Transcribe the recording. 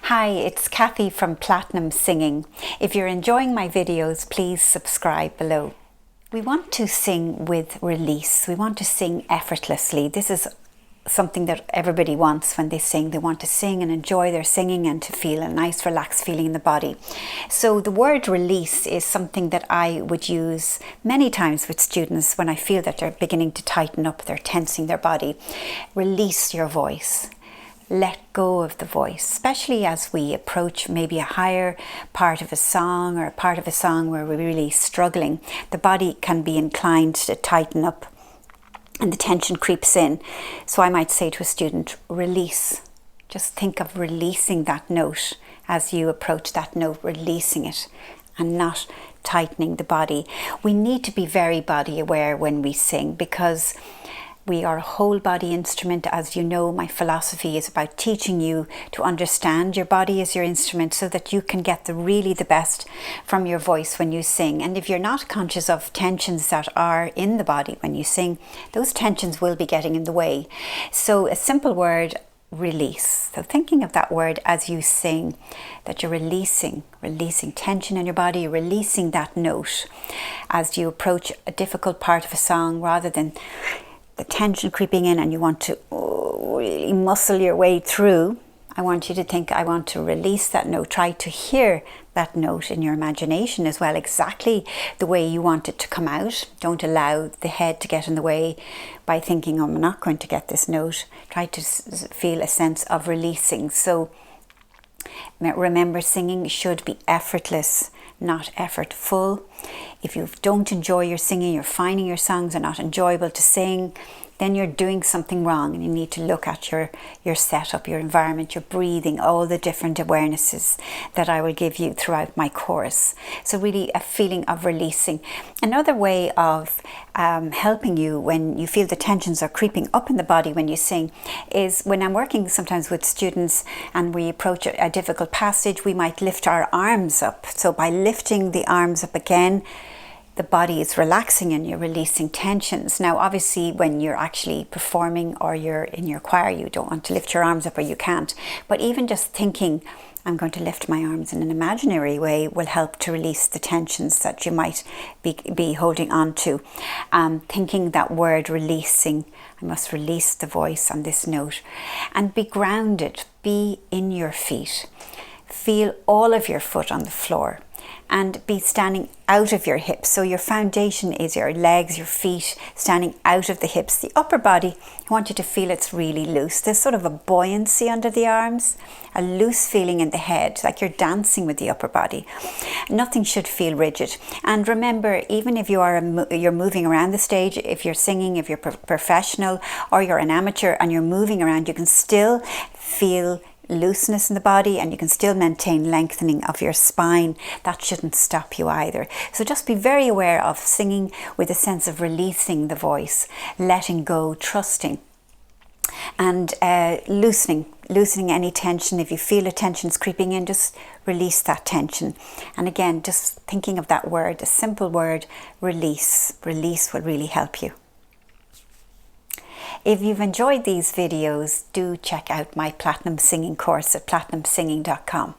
Hi, it's Cathy from Platinum Singing. If you're enjoying my videos, please subscribe below. We want to sing with release. We want to sing effortlessly. This is something that everybody wants when they sing. They want to sing and enjoy their singing and to feel a nice relaxed feeling in the body. So the word release is something that I would use many times with students when I feel that they're beginning to tighten up, they're tensing their body. Release your voice. Let go of the voice, especially as we approach maybe a higher part of a song or a part of a song where we're really struggling. The body can be inclined to tighten up and the tension creeps in. So I might say to a student, release. Just think of releasing that note as you approach that note, releasing it and not tightening the body. We need to be very body aware when we sing because we are a whole body instrument. As you know, my philosophy is about teaching you to understand your body as your instrument so that you can get really the best from your voice when you sing. And if you're not conscious of tensions that are in the body when you sing, those tensions will be getting in the way. So a simple word, release. So thinking of that word as you sing, that you're releasing tension in your body, you're releasing that note as you approach a difficult part of a song rather than the tension creeping in and you want to really muscle your way through. I want you to think, I want to release that note. Try to hear that note in your imagination as well, exactly the way you want it to come out. Don't allow the head to get in the way by thinking, oh, I'm not going to get this note. Try to feel a sense of releasing. So remember, singing should be effortless, not effortful. If you don't enjoy your singing, you're finding your songs are not enjoyable to sing, then you're doing something wrong and you need to look at your setup, your environment, your breathing, all the different awarenesses that I will give you throughout my course. So really a feeling of releasing. Another way of helping you when you feel the tensions are creeping up in the body when you sing is when I'm working sometimes with students and we approach a difficult passage, we might lift our arms up. So by lifting the arms up again, the body is relaxing and you're releasing tensions. Now, obviously, when you're actually performing or you're in your choir, you don't want to lift your arms up or you can't. But even just thinking, I'm going to lift my arms in an imaginary way will help to release the tensions that you might be holding on to. Thinking that word releasing, I must release the voice on this note. And be grounded, be in your feet. Feel all of your foot on the floor. And be standing out of your hips. So your foundation is your legs, your feet, standing out of the hips. The upper body, I want you to feel it's really loose. There's sort of a buoyancy under the arms, a loose feeling in the head, like you're dancing with the upper body. Nothing should feel rigid. And remember, even if you're moving around the stage, if you're singing, if you're professional or you're an amateur and you're moving around, you can still feel looseness in the body and you can still maintain lengthening of your spine. That shouldn't stop you either. So just be very aware of singing with a sense of releasing the voice, letting go, trusting and loosening any tension. If you feel a tension's creeping in, just release that tension. And again, just thinking of that word, a simple word, release. Release will really help you. If you've enjoyed these videos, do check out my Platinum Singing course at platinumsinging.com.